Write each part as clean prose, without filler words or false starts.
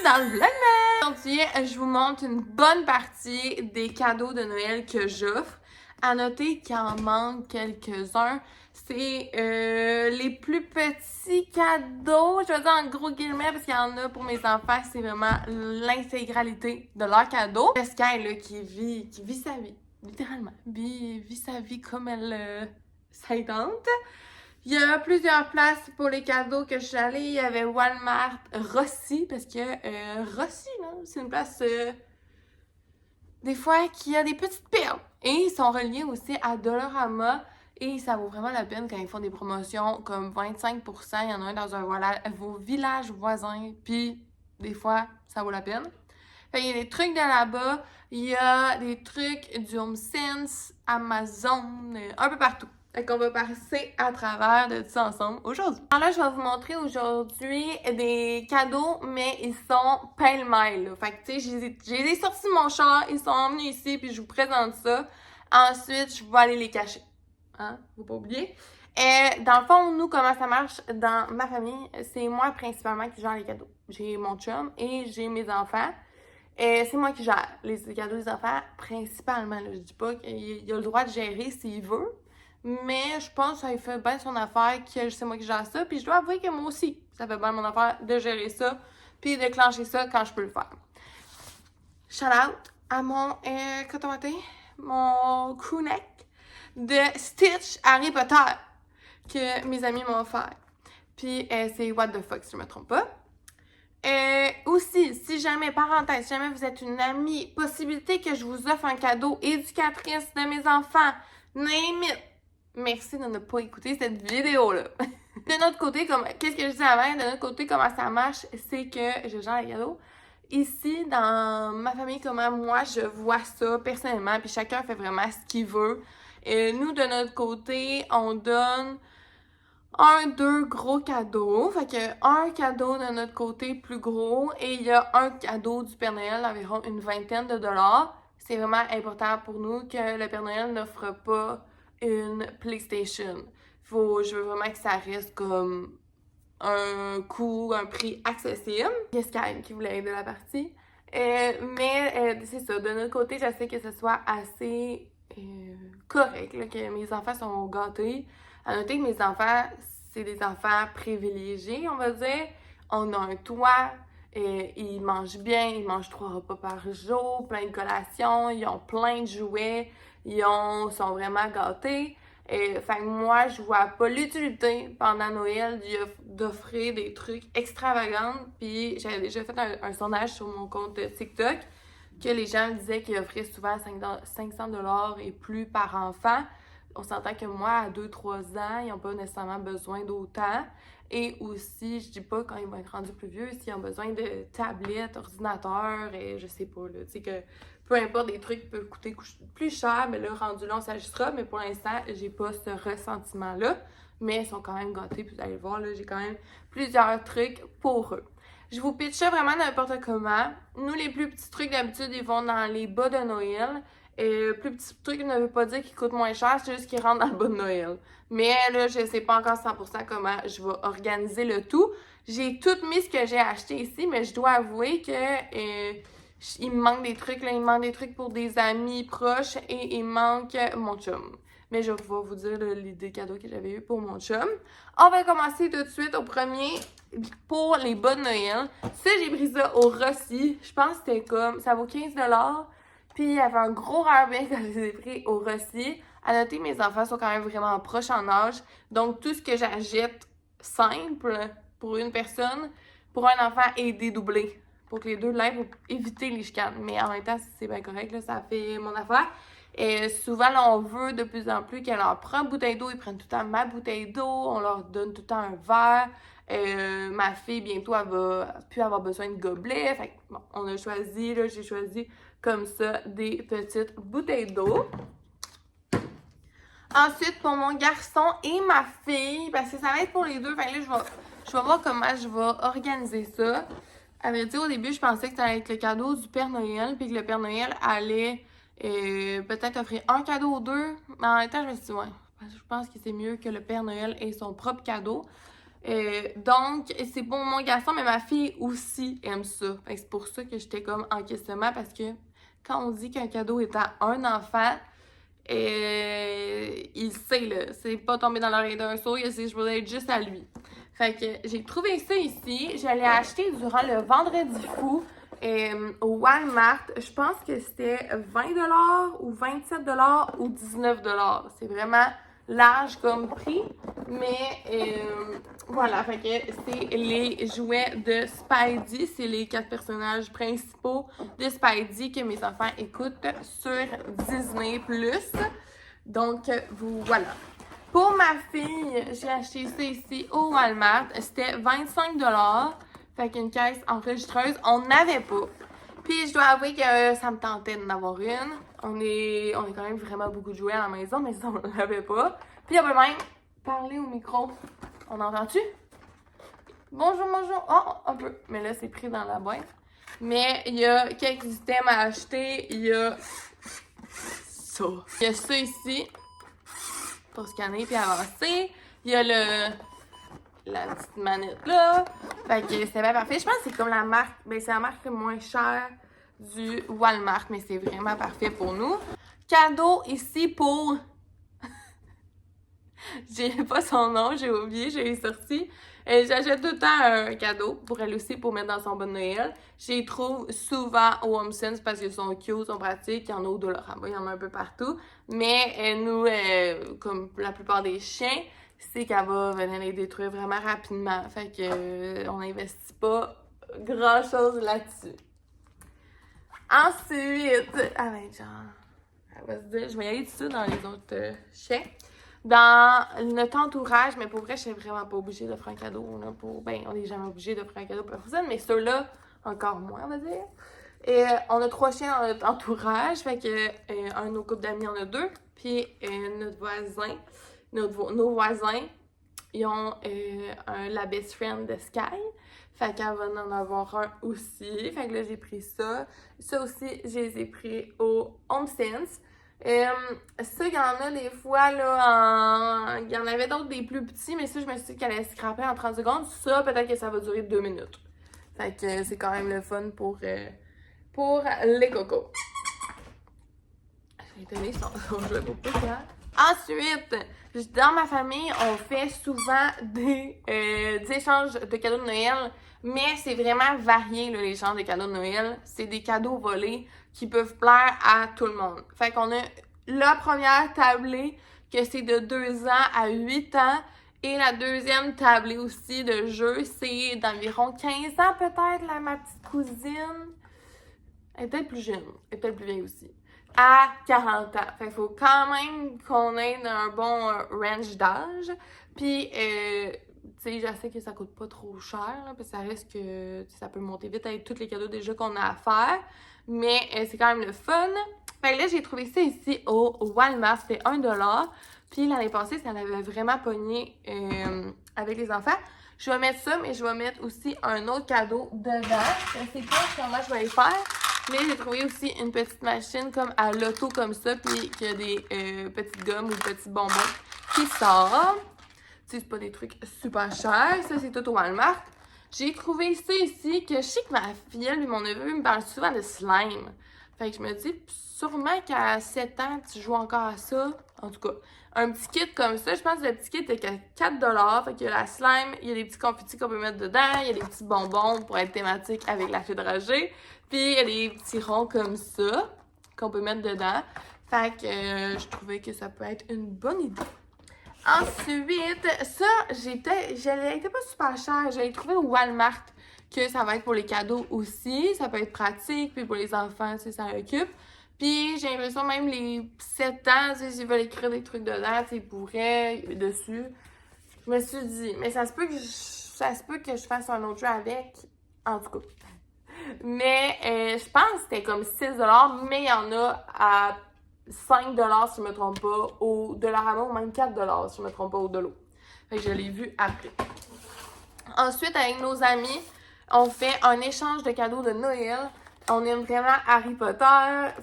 dans le vlogmas! Aujourd'hui, je vous montre une bonne partie des cadeaux de Noël que j'offre. À noter qu'il en manque quelques-uns. C'est les plus petits cadeaux, je vais dire en gros guillemets, parce qu'il y en a pour mes enfants, c'est vraiment l'intégralité de leurs cadeaux. Sky, là, qui vit sa vie, littéralement, vit sa vie comme elle s'intente. Il y a plusieurs places pour les cadeaux que je suis allée. Il y avait Walmart, Rossi, parce que Rossi, là, c'est une place des fois qui a des petites perles. Et ils sont reliés aussi à Dollarama. Et ça vaut vraiment la peine quand ils font des promotions comme 25%. Il y en a un dans vos villages voisins. Puis, des fois, ça vaut la peine. Fait, il y a des trucs de là-bas. Il y a des trucs du HomeSense, Amazon, un peu partout. Fait qu'on va passer à travers de tout ça ensemble aujourd'hui. Alors là, je vais vous montrer aujourd'hui des cadeaux, mais ils sont pêle-mêle. Fait que, tu sais, j'ai sortis de mon char, ils sont venus ici, puis je vous présente ça. Ensuite, je vais aller les cacher. Hein? Faut pas oublier. Dans le fond, nous, comment ça marche dans ma famille, c'est moi principalement qui gère les cadeaux. J'ai mon chum et j'ai mes enfants. C'est moi qui gère les cadeaux des enfants, principalement. Là. Je dis pas qu'il a le droit de gérer s'il veut, mais je pense que ça fait bien son affaire que c'est moi qui gère ça. Puis je dois avouer que moi aussi, ça fait bien mon affaire de gérer ça, puis déclencher ça quand je peux le faire. Shout out à mon coton maté, mon crewneck de Stitch Harry Potter que mes amis m'ont offert. Puis c'est What the fuck si je me trompe pas. Aussi, si jamais, parenthèse, si jamais vous êtes une amie, possibilité que je vous offre un cadeau éducatrice de mes enfants, name it. Merci de ne pas écouter cette vidéo-là. De notre côté, qu'est-ce que je dis avant? De notre côté, comment ça marche, c'est que je gère les cadeaux. Ici, dans ma famille, comment moi, je vois ça personnellement, puis chacun fait vraiment ce qu'il veut. Nous, de notre côté, on donne deux gros cadeaux. Fait que un cadeau de notre côté plus gros et il y a un cadeau du Père Noël d'environ une vingtaine de dollars. C'est vraiment important pour nous que le Père Noël n'offre pas une PlayStation. Je veux vraiment que ça reste comme un prix accessible. Il y a Sky qui voulait aider la partie. Mais c'est ça, de notre côté, j'essaie que ce soit assez correct, là, que mes enfants sont gâtés. À noter que mes enfants, c'est des enfants privilégiés, on va dire. On a un toit, ils mangent bien, ils mangent 3 repas par jour, plein de collations, ils ont plein de jouets, sont vraiment gâtés. Fait que moi, je vois pas l'utilité pendant Noël d'offrir des trucs extravagants. Puis j'avais déjà fait un sondage sur mon compte TikTok que les gens disaient qu'ils offraient souvent 500$ et plus par enfant. On s'entend que moi, à 2-3 ans, ils n'ont pas nécessairement besoin d'autant. Et aussi, je dis pas quand ils vont être rendus plus vieux, s'ils ont besoin de tablettes, ordinateurs, et je sais pas, là, tu sais que peu importe, des trucs peuvent coûter plus cher, mais là, rendu là, on s'ajustera. Mais pour l'instant, j'ai pas ce ressentiment-là. Mais ils sont quand même gâtés, puis vous allez voir, là, j'ai quand même plusieurs trucs pour eux. Je vous pitch ça vraiment n'importe comment. Nous, les plus petits trucs, d'habitude, ils vont dans les bas de Noël. Plus petit truc ne veut pas dire qu'ils coûtent moins cher, c'est juste qu'ils rentrent dans le bas de Noël. Mais là, je sais pas encore 100% comment je vais organiser le tout. J'ai tout mis ce que j'ai acheté ici, mais je dois avouer que il me manque des trucs. Là, il me manque des trucs pour des amis proches et il manque mon chum. Mais je vais vous dire les cadeaux que j'avais eu pour mon chum. On va commencer tout de suite au premier pour les bas de Noël. Ça, j'ai pris ça au Rossi. Je pense que c'était comme, ça vaut 15$. Puis il y avait un gros rabais quand je les ai pris au Rossi. À noter, mes enfants sont quand même vraiment proches en âge. Donc, tout ce que j'achète simple pour une personne, pour un enfant, est dédoublé. Pour que les deux l'aident pour éviter les chicanes. Mais en même temps, c'est bien correct, là, ça fait mon affaire. Et souvent, là, on veut de plus en plus qu'elle leur prenne une bouteille d'eau. Ils prennent tout le temps ma bouteille d'eau. On leur donne tout le temps un verre. Ma fille, bientôt, elle va plus avoir besoin de gobelets. Fait que, bon, on a choisi, là, j'ai choisi comme ça des petites bouteilles d'eau. Ensuite, pour mon garçon et ma fille, parce que ça va être pour les deux. Fait que là, je vais voir comment je vais organiser ça. À vrai dire, au début, je pensais que ça allait être le cadeau du Père Noël, puis que le Père Noël allait peut-être offrir un cadeau ou deux. Mais en même temps, je me suis dit, ouais, je pense que c'est mieux que le Père Noël ait son propre cadeau. Donc, c'est pour mon garçon, mais ma fille aussi aime ça. Fait que c'est pour ça que j'étais comme en questionnement, parce que quand on dit qu'un cadeau est à un enfant, il sait, là. C'est pas tombé dans l'oreille d'un sourd, c'est je voulais être juste à lui. Fait que j'ai trouvé ça ici. Je l'ai acheté durant le vendredi fou au Walmart. Je pense que c'était 20$ ou 27$ ou 19$. C'est vraiment large comme prix. Mais voilà, fait que c'est les jouets de Spidey. C'est les 4 personnages principaux de Spidey que mes enfants écoutent sur Disney+. Donc, voilà. Pour ma fille, j'ai acheté ça ici au Walmart. C'était 25$. Fait qu'une caisse enregistreuse, on n'avait pas. Puis je dois avouer que ça me tentait d'en avoir une. On est quand même vraiment beaucoup de jouets à la maison, mais ça, on n'en avait pas. Puis on peut même parler au micro. On entend-tu? Bonjour, bonjour. Oh, un peu. Mais là, c'est pris dans la boîte. Mais il y a quelques items à acheter. Il y a ça. Il y a ça ici. Pour scanner puis avancer. Il y a la petite manette là. Fait que c'est bien parfait. Je pense que c'est comme la marque. Ben, c'est la marque moins chère du Walmart, mais c'est vraiment parfait pour nous. Cadeau ici pour. J'ai pas son nom, j'ai oublié, je l'ai sorti. J'achète tout le temps un cadeau pour elle aussi, pour mettre dans son bon Noël. Je les trouve souvent au Home Sense parce qu'ils sont cute, sont pratiques. Il y en a au Dollarama, il y en a un peu partout. Mais nous, comme la plupart des chiens, c'est qu'elle va venir les détruire vraiment rapidement. Fait que on n'investit pas grand-chose là-dessus. Ensuite, ah ben genre, elle va se dire, je vais y aller tout ça dans les autres chiens. Dans notre entourage, mais pour vrai, je suis vraiment pas obligée de faire un cadeau. Là, on n'est jamais obligé de faire un cadeau pour personne, mais ceux-là, encore moins, on va dire. Et on a 3 chiens dans notre entourage, fait que un de nos couples d'amis en a 2. Puis notre voisin, nos voisins, ils ont la best friend de Sky. Fait qu'elle va en avoir un aussi. Fait que là, j'ai pris ça. Ça aussi, je les ai pris au Home Sense. Ça, il y en a des fois, là, il y en avait d'autres des plus petits, mais ça, je me suis dit qu'elle allait scraper en 30 secondes. Ça, peut-être que ça va durer 2 minutes. Fait que c'est quand même le fun pour les cocos. J'ai étonné, son jeu pour plus là. Ensuite, dans ma famille, on fait souvent des échanges de cadeaux de Noël, mais c'est vraiment varié, là, les échanges de cadeaux de Noël. C'est des cadeaux volés qui peuvent plaire à tout le monde. Fait qu'on a la première tablée, que c'est de 2 ans à 8 ans, et la deuxième tablée aussi de jeu, c'est d'environ 15 ans peut-être, là, ma petite cousine. Elle est peut-être plus jeune, elle est peut-être plus vieille aussi. À 40 ans. Fait qu'il faut quand même qu'on ait un bon range d'âge. Puis, tu sais, je sais que ça coûte pas trop cher, là, parce que ça risque que ça peut monter vite avec tous les cadeaux déjà qu'on a à faire. Mais c'est quand même le fun. Fait que là, j'ai trouvé ça ici au Walmart. C'était 1$. Puis l'année passée, ça l'avait vraiment pogné avec les enfants. Je vais mettre ça, mais je vais mettre aussi un autre cadeau dedans. Je sais pas comment je vais le faire. Mais j'ai trouvé aussi une petite machine comme à l'auto comme ça, puis qu'il y a des petites gommes ou petits bonbons qui sortent. Tu sais, c'est pas des trucs super chers. Ça, c'est tout au Walmart. J'ai trouvé ça ici, que je sais que ma fille, lui, mon neveu, me parle souvent de slime. Fait que je me dis, sûrement qu'à 7 ans, tu joues encore à ça. En tout cas, un petit kit comme ça, je pense que le petit kit est à 4$. Fait qu'il y a la slime, il y a des petits confettis qu'on peut mettre dedans, il y a des petits bonbons pour être thématique avec la fée dragée. Puis il y a des petits ronds comme ça qu'on peut mettre dedans. Fait que je trouvais que ça peut être une bonne idée. Ensuite, ça, elle était pas super chère. J'avais trouvé au Walmart que ça va être pour les cadeaux aussi. Ça peut être pratique, puis pour les enfants, tu sais, ça occupe. Puis j'ai l'impression même les 7 ans, tu sais, s'ils veulent écrire des trucs dedans, tu sais, ils pourraient dessus. Je me suis dit, mais ça se peut que je fasse un autre jeu avec. En tout cas. Mais je pense que c'était comme 6$, mais il y en a à 5$ si je me trompe pas, au Dollarama, ou même 4$ si je me trompe pas, au Dolo. Fait que je l'ai vu après. Ensuite, avec nos amis, on fait un échange de cadeaux de Noël. On aime vraiment Harry Potter,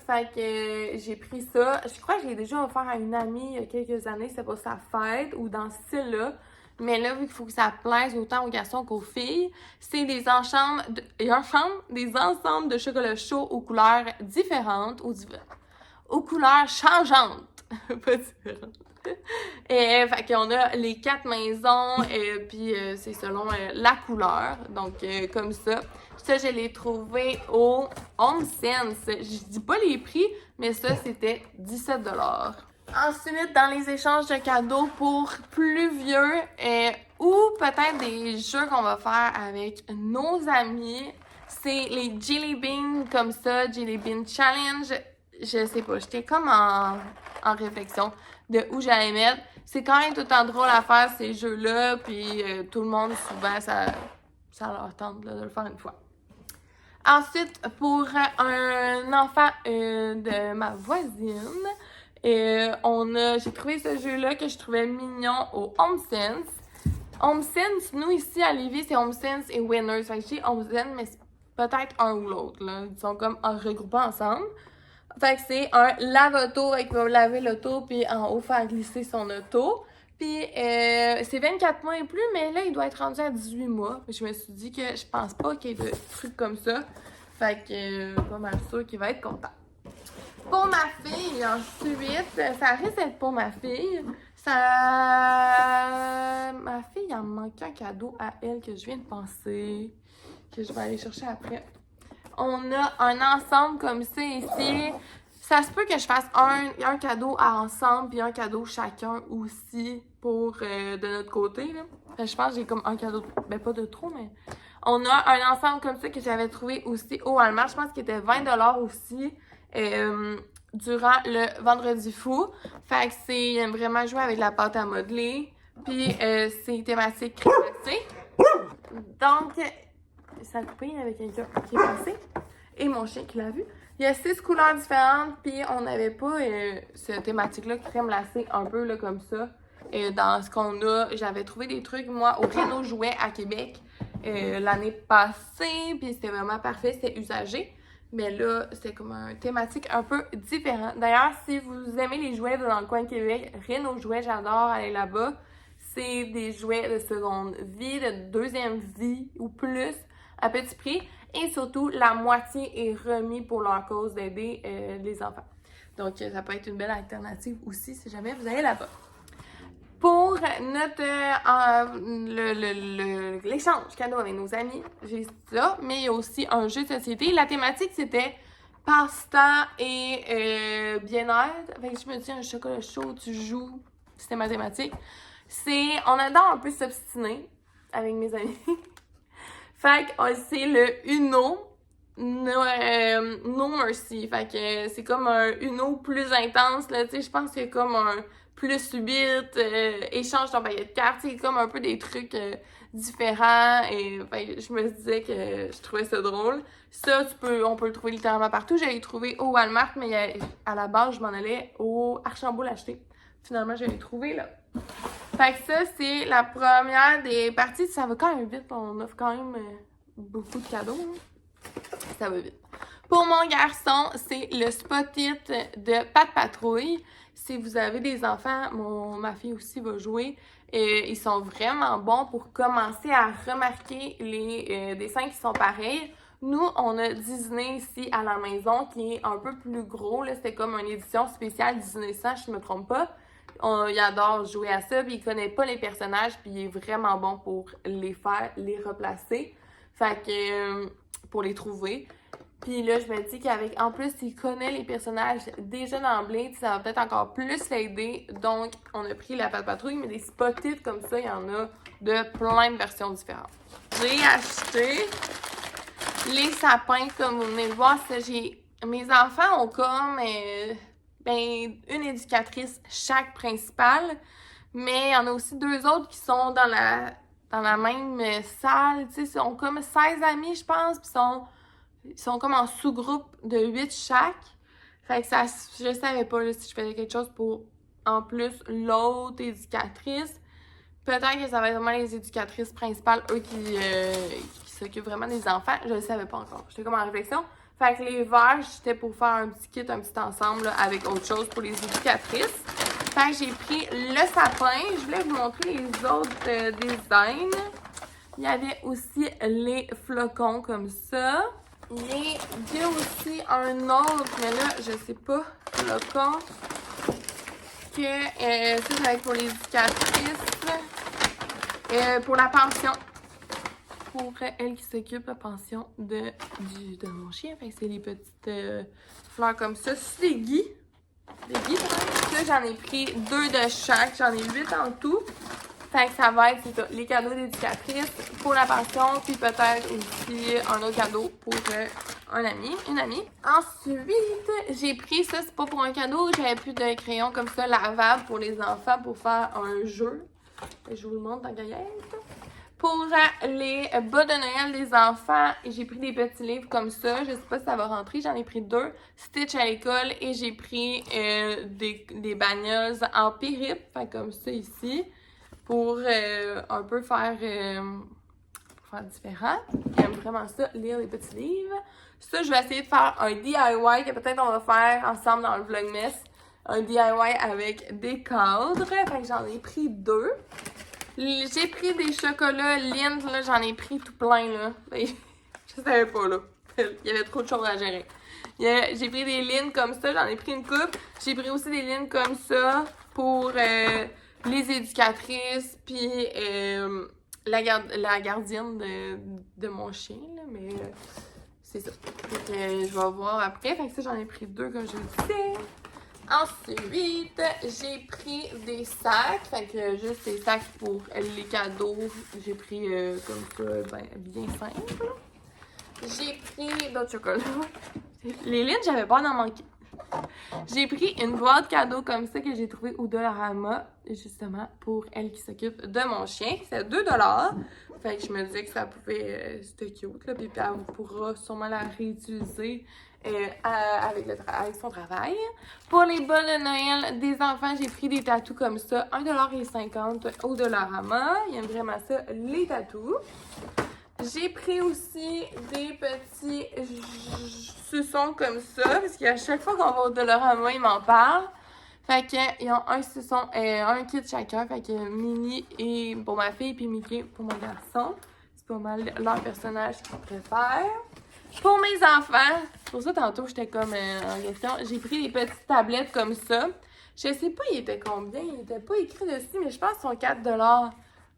fait que j'ai pris ça. Je crois que je l'ai déjà offert à une amie il y a quelques années, c'était pour sa fête ou dans ce style-là. Mais là, vu qu'il faut que ça plaise autant aux garçons qu'aux filles, c'est des ensembles de chocolat chaud aux couleurs différentes, aux couleurs changeantes. Pas différentes. Fait qu'on a les 4 maisons, puis c'est selon la couleur. Donc, comme ça. Ça, je l'ai trouvé au HomeSense. Je dis pas les prix, mais ça, c'était 17 $. Ensuite, dans les échanges de cadeaux pour plus vieux ou peut-être des jeux qu'on va faire avec nos amis, c'est les Jelly Beans comme ça, Jelly Bean Challenge. Je sais pas, j'étais comme en réflexion de où j'allais mettre. C'est quand même tout le temps drôle à faire ces jeux-là, puis tout le monde, souvent, ça leur tente là, de le faire une fois. Ensuite, pour un enfant de ma voisine, j'ai trouvé ce jeu-là que je trouvais mignon au HomeSense. HomeSense, nous ici à Lévis, c'est HomeSense et Winners. Fait que j'ai HomeSense, mais c'est peut-être un ou l'autre, là. Ils sont comme regroupés ensemble. Fait que c'est un lave-auto, qui va laver l'auto, puis en haut faire glisser son auto. Puis c'est 24 mois et plus, mais là, il doit être rendu à 18 mois. Je me suis dit que je pense pas qu'il y ait de trucs comme ça. Fait que pas mal sûr qu'il va être content. Pour ma fille, ensuite, ça risque d'être pour ma fille. Ma fille, il en manque un cadeau à elle que je viens de penser, que je vais aller chercher après. On a un ensemble comme ça ici. Ça se peut que je fasse un cadeau à ensemble puis un cadeau chacun aussi pour de notre côté. Là. Je pense que j'ai comme un cadeau, ben pas de trop, mais on a un ensemble comme ça que j'avais trouvé aussi au Walmart. Je pense qu'il était 20 $ aussi durant le Vendredi fou. Fait que c'est vraiment joué avec la pâte à modeler. Puis c'est thématique crématisée. Donc, ça a coupé, il y avait quelqu'un qui est passé. Et mon chien qui l'a vu. Il y a 6 couleurs différentes, puis on n'avait pas cette thématique-là crème glacée un peu là, comme ça. Dans ce qu'on a, j'avais trouvé des trucs, moi, au Réno Jouet à Québec l'année passée, puis c'était vraiment parfait, c'était usagé. Mais là, c'est comme un thématique un peu différent. D'ailleurs, si vous aimez les jouets dans le coin de Québec, Réno Jouet, j'adore aller là-bas. C'est des jouets de seconde vie, de deuxième vie ou plus, à petit prix. Et surtout, la moitié est remis pour leur cause d'aider les enfants. Donc, ça peut être une belle alternative aussi si jamais vous allez là-bas. Pour notre l'échange cadeau avec nos amis, j'ai ça, mais il y a aussi un jeu de société. La thématique, c'était passe-temps et bien-être. Fait que je me dis, un chocolat chaud, tu joues, c'était ma thématique. On adore un peu s'obstiner avec mes amis. Fait que c'est le Uno No Mercy. Fait que c'est comme un Uno plus intense, là, tu sais, je pense que c'est comme un plus subite, échange ton paquet de cartes, c'est comme un peu des trucs différents, et fait, je me disais que je trouvais ça drôle. Ça, on peut le trouver littéralement partout. J'allais le trouver au Walmart, mais à la base, je m'en allais au Archambault l'acheter. Finalement, je l'ai trouvé là. Fait que ça, c'est la première des parties. Ça va quand même vite. On offre quand même beaucoup de cadeaux. Hein. Ça va vite. Pour mon garçon, c'est le Spot-It de Pat Patrouille. Si vous avez des enfants, ma fille aussi va jouer. Ils sont vraiment bons pour commencer à remarquer les dessins qui sont pareils. Nous, on a Disney ici à la maison qui est un peu plus gros. C'était comme une édition spéciale Disney 100, je ne me trompe pas. Il adore jouer à ça, puis il connaît pas les personnages, puis il est vraiment bon pour les replacer. Fait que, pour les trouver. Puis là, je me dis qu'avec, en plus, il connaît les personnages déjà d'emblée, ça va peut-être encore plus l'aider. Donc, on a pris la Pat Patrouille, mais des Spot-It comme ça, il y en a de plein de versions différentes. J'ai acheté les sapins, comme vous venez de voir. Mes enfants ont comme une éducatrice chaque principale, mais il y en a aussi 2 autres qui sont dans la même salle. Tu sais, ils sont comme 16 amis, je pense, puis ils sont comme en sous-groupe de 8 chaque. Fait que je savais pas là, si je faisais quelque chose pour, en plus, l'autre éducatrice. Peut-être que ça va être vraiment les éducatrices principales, eux qui s'occupent vraiment des enfants. Je le savais pas encore. J'étais comme en réflexion. Fait que les verres, c'était pour faire un petit kit, un petit ensemble là, avec autre chose pour les éducatrices. Fait que j'ai pris le sapin. Je voulais vous montrer les autres designs. Il y avait aussi les flocons comme ça. Il y a aussi un autre, mais là, je sais pas, flocon. Que ça, ça va être pour les éducatrices. Pour la pension. Pour elle qui s'occupe de la pension de mon chien. Fait que c'est les petites fleurs comme ça. C'est des guis. Des guis, là, j'en ai pris 2 de chaque. J'en ai 8 en tout. Fait que ça va être ça, les cadeaux d'éducatrice pour la pension. Puis peut-être aussi un autre cadeau pour un ami, une amie. Ensuite, j'ai pris ça. C'est pas pour un cadeau. J'avais plus de crayons comme ça lavables pour les enfants pour faire un jeu. Je vous le montre dans la gaillette. Pour les bas de Noël des enfants, j'ai pris des petits livres comme ça. Je sais pas si ça va rentrer. J'en ai pris 2. Stitch à l'école et j'ai pris des bagnoles en périple. Fait comme ça ici. Pour un peu faire différent. J'aime vraiment ça, lire les petits livres. Ça, je vais essayer de faire un DIY que peut-être on va faire ensemble dans le Vlogmas. Un DIY avec des cadres. Fait que j'en ai pris 2. J'ai pris des chocolats Lindt, là, j'en ai pris tout plein, là. Je savais pas, là. Il y avait trop de choses à gérer. J'ai pris des Lindt comme ça, j'en ai pris une coupe. J'ai pris aussi des Lindt comme ça pour les éducatrices, puis la gardienne de mon chien, là, mais c'est ça. Fait que je vais voir après. Fait que ça, j'en ai pris 2, comme je le disais. Ensuite, j'ai pris des sacs, fait que juste des sacs pour les cadeaux. J'ai pris comme ça, bien simple. J'ai pris d'autres chocolats. Les Lindt, j'avais peur d'en manquer. J'ai pris une boîte cadeau comme ça que j'ai trouvée au Dollarama, justement, pour elle qui s'occupe de mon chien. C'est 2 $. Fait que je me disais que ça pouvait... c'était cute, là, puis elle pourra sûrement la réutiliser avec son travail. Pour les bas de Noël des enfants, j'ai pris des tatous comme ça, 1,50 $ au Dollarama. Il aime vraiment ça, les tatous. J'ai pris aussi des petits suçons comme ça, parce qu'à chaque fois qu'on va au Dollarama, ils m'en parlent. Fait qu'ils ont un suçon, un kit chacun, fait que Minnie et pour ma fille, puis Mickey pour mon garçon. C'est pas mal leur personnage qu'ils préfèrent. Pour mes enfants, pour ça tantôt j'étais comme en question, j'ai pris des petites tablettes comme ça. Je sais pas il était combien, il était pas écrit dessus, mais je pense qu'ils sont 4 $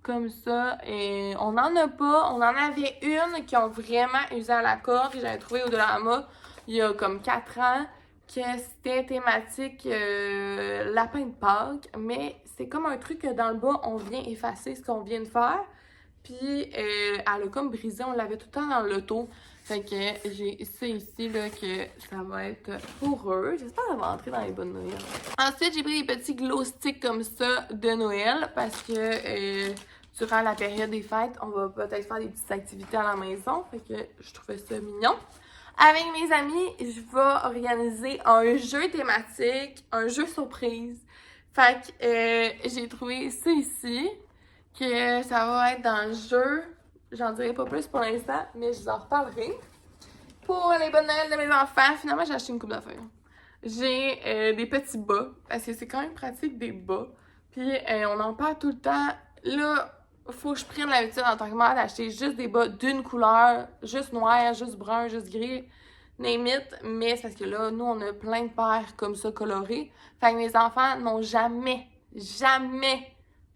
comme ça. Et on n'en a pas, on en avait une qui ont vraiment usé à la corde, que j'avais trouvé au Dollarama il y a comme 4 ans, que c'était thématique lapin de Pâques, mais c'est comme un truc que dans le bas, on vient effacer ce qu'on vient de faire. Puis elle a comme brisé, on l'avait tout le temps dans l'auto. Fait que j'ai ça ici, là, que ça va être pour eux. J'espère que ça va entrer dans les bonnes Noël. Ensuite, j'ai pris des petits glow sticks comme ça de Noël parce que durant la période des fêtes, on va peut-être faire des petites activités à la maison. Fait que je trouvais ça mignon. Avec mes amis, je vais organiser un jeu thématique, un jeu surprise. Fait que j'ai trouvé ça ici, que ça va être dans le jeu. J'en dirai pas plus pour l'instant, mais je vous en reparlerai. Pour les bonnes Noël de mes enfants, finalement, j'ai acheté une coupe d'affaires. J'ai des petits bas, parce que c'est quand même pratique des bas. Puis on en parle tout le temps. Là, faut que je prenne l'habitude en tant que mère d'acheter juste des bas d'une couleur, juste noir, juste brun, juste gris, name it. Mais c'est parce que là, nous, on a plein de paires comme ça colorées. Fait que mes enfants n'ont jamais,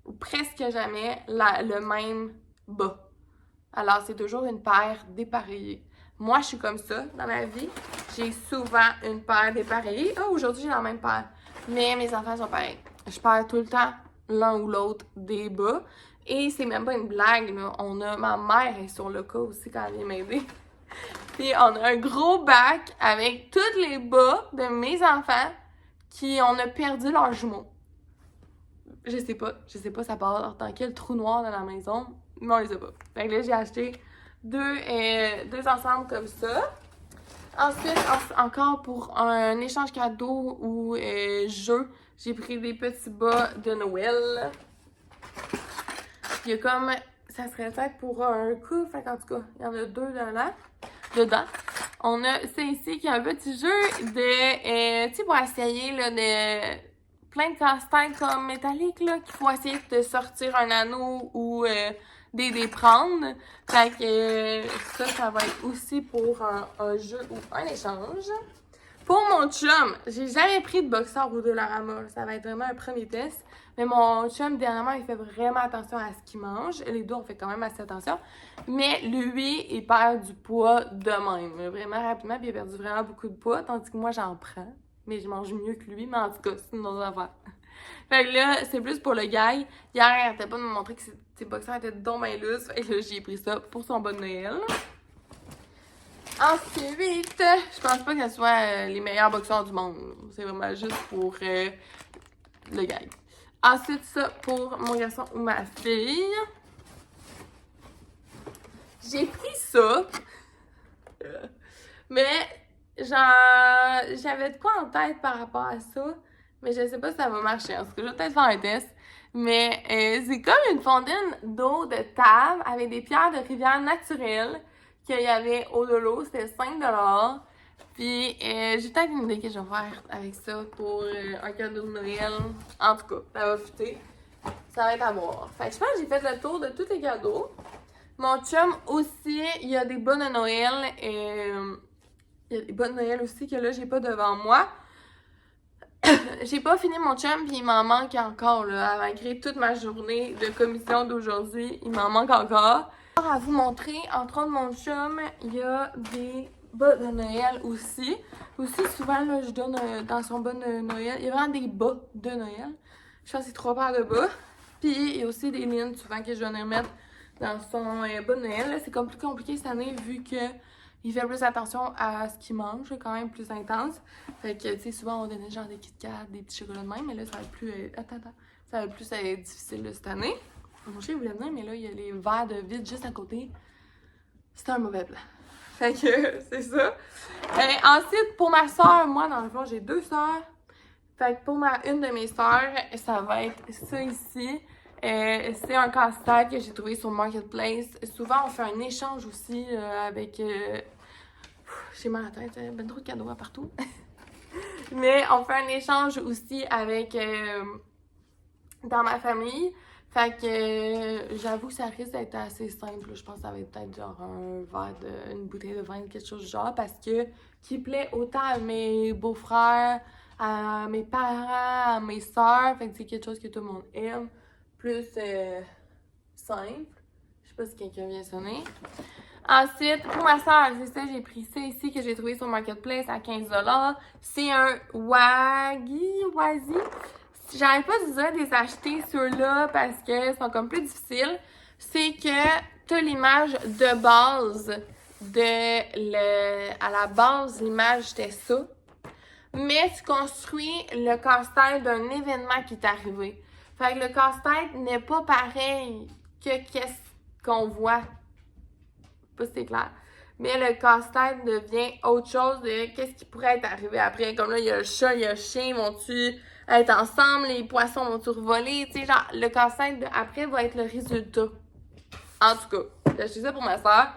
ou presque jamais, le même bas. Alors, c'est toujours une paire dépareillée. Moi, je suis comme ça dans ma vie. J'ai souvent une paire dépareillée. Ah, aujourd'hui, j'ai la même paire. Mais mes enfants sont pareils. Je perds tout le temps l'un ou l'autre des bas. Et c'est même pas une blague, là. Ma mère est sur le cas aussi quand elle vient m'aider. Puis on a un gros bac avec tous les bas de mes enfants qui on a perdu leurs jumeaux. Je sais pas ça part dans quel trou noir dans la maison, mais on les a pas. Fait que là, j'ai acheté deux ensembles comme ça. Ensuite, encore pour un échange cadeau ou jeu, j'ai pris des petits bas de Noël. Il y a comme, ça serait peut-être pour un coup, fait qu'en tout cas, il y en a 2 dedans. On a ça ici qui est un petit jeu de, tu sais, pour essayer là, plein de casse-têtes comme métalliques, là, qu'il faut essayer de sortir un anneau ou des prendre. Fait que ça va être aussi pour un jeu ou un échange. Pour mon chum, j'ai jamais pris de boxeur au Dollarama. Ça va être vraiment un premier test. Mais mon chum, dernièrement, il fait vraiment attention à ce qu'il mange. Les deux, on fait quand même assez attention. Mais lui, il perd du poids de même. Vraiment rapidement, puis il a perdu vraiment beaucoup de poids. Tandis que moi, j'en prends. Mais je mange mieux que lui. Mais en tout cas, c'est une autre affaire. Fait que là, c'est plus pour le gars. Hier, il arrêtait pas de me montrer que ses boxeurs étaient donc bien lousses. Fait que là, j'ai pris ça pour son bon Noël. Ensuite, je pense pas que ce soit les meilleurs boxeurs du monde. C'est vraiment juste pour le gag. Ensuite, ça pour mon garçon ou ma fille. J'ai pris ça. Mais j'avais de quoi en tête par rapport à ça. Mais je sais pas si ça va marcher. En tout cas, je vais peut-être faire un test. Mais c'est comme une fontaine d'eau de table avec des pierres de rivière naturelles qu'il y avait au Lolo. C'était 5$. Puis j'ai peut-être une idée que je vais faire avec ça pour un cadeau de Noël. En tout cas, ça va fitter. Ça va être à voir. Fait que je pense que j'ai fait le tour de tous les cadeaux. Mon chum aussi, il y a des bas de Noël. Il y a des bas de Noël aussi que là, j'ai pas devant moi. J'ai pas fini mon chum, puis il m'en manque encore, là. Malgré toute ma journée de commission d'aujourd'hui, il m'en manque encore. À vous montrer, entre autres, mon chum, il y a des bas de Noël aussi. Aussi, souvent, là, je donne dans son bas de Noël. Il y a vraiment des bas de Noël. Je pense que c'est 3 paires de bas. Puis, il y a aussi des lignes, souvent, que je dois remettre dans son bas de Noël. Là, c'est comme plus compliqué cette année, vu que il fait plus attention à ce qu'il mange, c'est quand même plus intense. Fait que, tu sais, souvent, on donnait genre des Kit Kat, des petits chocolats de même, mais là, ça va être plus... ça va être plus difficile, là, cette année. Mon chien voulait venir, mais là, il y a les verres de vide juste à côté. C'était un mauvais plan. Fait que, c'est ça. Ensuite, pour ma soeur, moi, dans le fond, j'ai 2 sœurs. Fait que pour une de mes sœurs, ça va être ça ici. C'est un casse-tête que j'ai trouvé sur Marketplace. Souvent, on fait un échange aussi avec... j'ai mal à la tête, ben trop de cadeaux à partout. Mais on fait un échange aussi avec... dans ma famille. Fait que j'avoue que ça risque d'être assez simple. Je pense que ça va être peut-être genre un verre une bouteille de vin, quelque chose du genre, parce que qui plaît autant à mes beaux-frères, à mes parents, à mes sœurs. Fait que c'est quelque chose que tout le monde aime. Plus simple. Je sais pas si quelqu'un vient sonner. Ensuite, pour ma soeur, c'est ça, j'ai pris ça ici que j'ai trouvé sur Marketplace à 15$. C'est un Wazi. J'arrive pas de les acheter ceux-là parce que sont comme plus difficiles. C'est que t'as l'image de base à la base, l'image c'était ça. Mais tu construis le casse-tête d'un événement qui est arrivé. Fait que le casse-tête n'est pas pareil que qu'est-ce qu'on voit. Je sais pas si c'est clair. Mais le casse-tête devient autre chose de qu'est-ce qui pourrait être arrivé après. Comme là, il y a le chat, il y a le chien, vont-tu être ensemble, les poissons vont-tu revoler, tu sais, genre, le casse-tête de après va être le résultat. En tout cas, j'ai acheté ça pour ma soeur.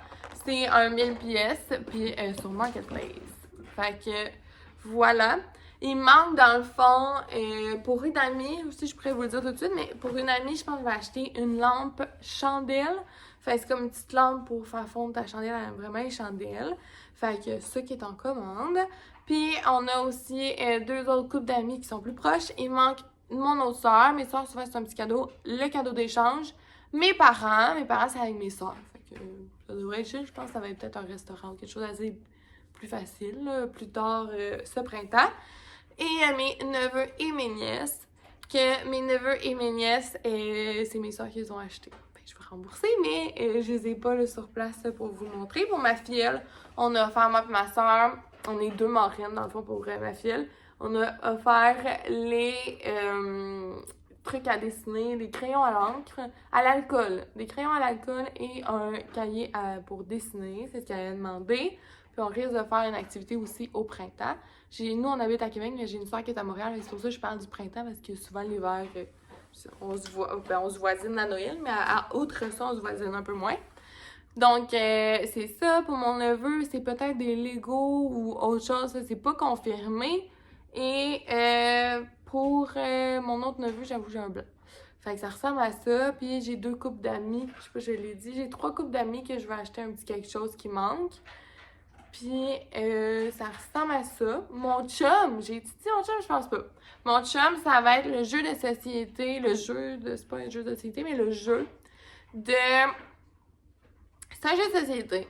C'est un 1000 pièces, puis sur Marketplace. Fait que, voilà. Il manque, dans le fond, pour une amie, aussi, je pourrais vous le dire tout de suite, mais pour une amie, je pense que je vais acheter une lampe chandelle. Fait que c'est comme une petite lampe pour faire fondre ta chandelle à vraiment une chandelle. Fait que ça qui est en commande. Puis on a aussi 2 autres couples d'amis qui sont plus proches. Il manque mon autre soeur. Mes soeurs, souvent, c'est un petit cadeau. Le cadeau d'échange. Mes parents, c'est avec mes soeurs. Fait que ça devrait être chill. Je pense que ça va être peut-être un restaurant ou quelque chose d'assez plus facile, là, plus tard ce printemps. Et mes neveux et mes nièces. Que mes neveux et mes nièces, c'est mes soeurs qui les ont achetés. Je vais rembourser, mais je les ai pas là, sur place pour vous montrer. Pour ma fille, on a offert, moi et ma soeur, on est 2 marraines dans le fond pour ma fille. On a offert les trucs à dessiner, des crayons à l'encre, à l'alcool. Des crayons à l'alcool et un cahier pour dessiner, c'est ce qu'elle a demandé. Puis on risque de faire une activité aussi au printemps. Nous, on habite à Québec, mais j'ai une soeur qui est à Montréal, et c'est pour ça que je parle du printemps, parce que souvent l'hiver... on se voisine à Noël, mais à autre ça, on se voisine un peu moins. Donc, c'est ça. Pour mon neveu, c'est peut-être des Legos ou autre chose. C'est pas confirmé. Et pour mon autre neveu, j'avoue, j'ai un blanc. Fait que ça ressemble à ça. Puis j'ai 2 couples d'amis. Je sais pas, je l'ai dit. J'ai 3 couples d'amis que je vais acheter un petit quelque chose qui manque. Puis ça ressemble à ça. Mon chum, j'ai dit mon chum, je pense pas. Mon chum, ça va être le jeu de société. C'est pas un jeu de société, mais le jeu de... C'est un jeu de société.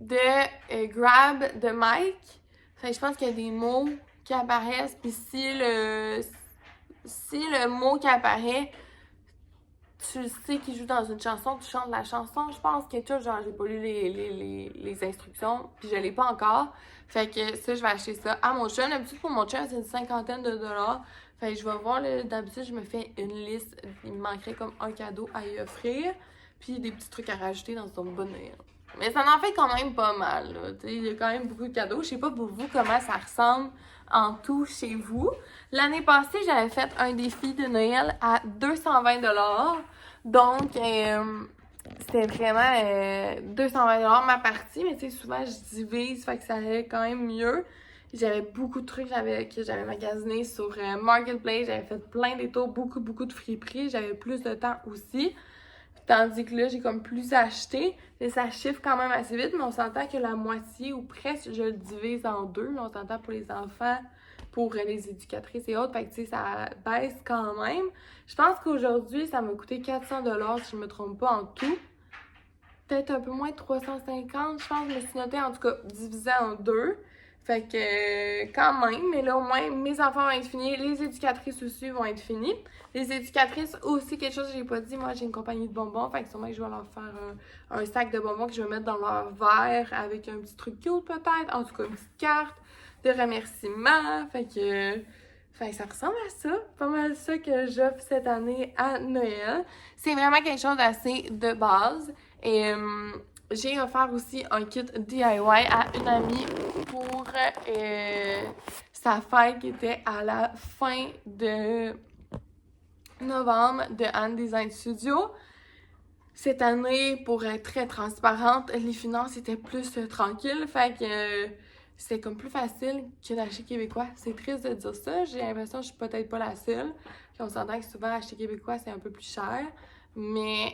De grab de Mike. Fait que je pense qu'il y a des mots qui apparaissent. Puis si le mot qui apparaît, tu le sais qu'il joue dans une chanson, tu chantes la chanson, je pense, quelque chose, genre, j'ai pas lu les instructions, puis je l'ai pas encore. Fait que ça, je vais acheter ça à mon chum. D'habitude, pour mon chum, c'est une cinquantaine de dollars. Fait que je vais voir, d'habitude, je me fais une liste. Il me manquerait comme un cadeau à y offrir, puis des petits trucs à rajouter dans son bonheur. Mais ça en fait quand même pas mal, là. T'sais, il y a quand même beaucoup de cadeaux. Je sais pas pour vous comment ça ressemble en tout chez vous. L'année passée, j'avais fait un défi de Noël à 220 dollars. Donc, c'était vraiment 220 dollars ma partie. Mais tu sais, souvent, je divise, fait que ça allait quand même mieux. J'avais beaucoup de trucs que j'avais magasiné sur Marketplace. J'avais fait plein de tours, beaucoup de friperies. J'avais plus de temps aussi. Tandis que là, j'ai comme plus acheté. Et ça chiffre quand même assez vite, mais on s'entend que la moitié ou presque, je le divise en deux. Là, on s'entend pour les enfants, pour les éducatrices et autres. Fait que tu sais, ça baisse quand même. Je pense qu'aujourd'hui, ça m'a coûté 400 dollars si je me trompe pas en tout. Peut-être un peu moins de 350, je pense. Je me suis notée en tout cas divisé en deux. Fait que quand même, mais là au moins mes enfants vont être finis, les éducatrices aussi vont être finies. Les éducatrices aussi, quelque chose que j'ai pas dit, moi j'ai une compagnie de bonbons, fait que sûrement que je vais leur faire un sac de bonbons que je vais mettre dans leur verre avec un petit truc cute peut-être, en tout cas une petite carte de remerciement, fait que ça ressemble à ça, pas mal ça que j'offre cette année à Noël. C'est vraiment quelque chose d'assez de base et j'ai offert aussi un kit DIY à une amie pour sa fête qui était à la fin de novembre de Anne Design Studio. Cette année, pour être très transparente, les finances étaient plus tranquilles, fait que c'était comme plus facile que d'acheter québécois. C'est triste de dire ça, j'ai l'impression que je suis peut-être pas la seule. Puis on s'entend que souvent acheter québécois c'est un peu plus cher, mais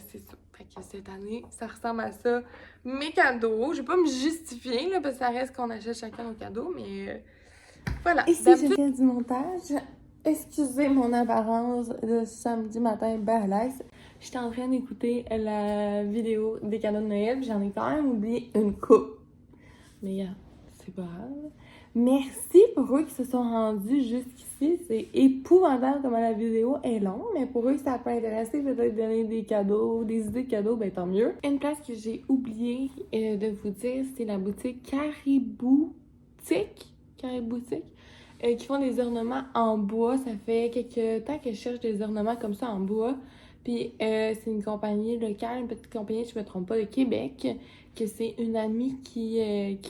c'est ça. Fait que cette année, ça ressemble à ça. Mes cadeaux, je vais pas me justifier là, parce que ça reste qu'on achète chacun nos cadeaux, mais voilà. Ici, je fais du montage. Excusez mon apparence de samedi matin ben à l'aise. J'étais en train d'écouter la vidéo des cadeaux de Noël, puis j'en ai quand même oublié une coupe. Mais c'est pas grave. Merci pour eux qui se sont rendus jusqu'ici. C'est épouvantable comment la vidéo est longue, mais pour eux, ça peut intéresser, peut-être donner des cadeaux, des idées de cadeaux, ben tant mieux. Une place que j'ai oublié de vous dire, c'est la boutique Cariboutique, qui font des ornements en bois. Ça fait quelques temps que je cherche des ornements comme ça en bois. Puis c'est une compagnie locale, une petite compagnie, je me trompe pas, de Québec, que c'est une amie qui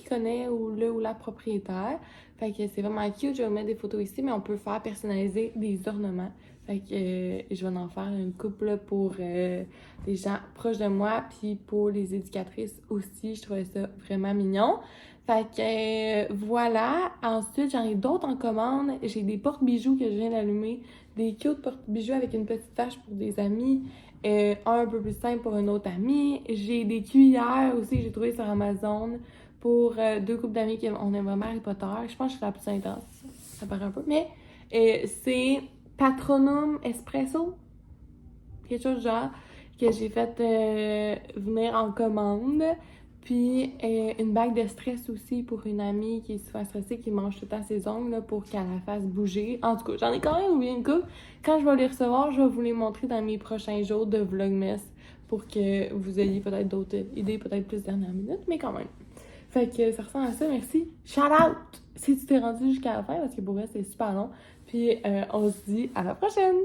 connaît le ou la propriétaire. Fait que c'est vraiment cute. Je vais mettre des photos ici, mais on peut faire personnaliser des ornements. Fait que je vais en faire une couple là, pour des gens proches de moi, puis pour les éducatrices aussi. Je trouvais ça vraiment mignon. Fait que voilà. Ensuite, j'en ai d'autres en commande. J'ai des porte-bijoux que je viens d'allumer. Des cute porte-bijoux avec une petite tache pour des amis. Un peu plus simple pour une autre amie. J'ai des cuillères aussi que j'ai trouvées sur Amazon pour 2 couples d'amis qui on aime vraiment Harry Potter. Je pense que je suis la plus intense. Ça paraît un peu. Mais c'est Patronum Espresso. Quelque chose de genre que j'ai fait venir en commande. Puis une bague de stress aussi pour une amie qui est souvent stressée, qui mange tout le temps ses ongles là, pour qu'elle la fasse bouger. En tout cas, j'en ai quand même oublié une couple. Quand je vais les recevoir, je vais vous les montrer dans mes prochains jours de Vlogmas pour que vous ayez peut-être d'autres idées, peut-être plus dernière minute, mais quand même. Fait que ça ressemble à ça, merci. Shout out! Si tu t'es rendu jusqu'à la fin, parce que pour vrai, c'est super long. Puis on se dit à la prochaine!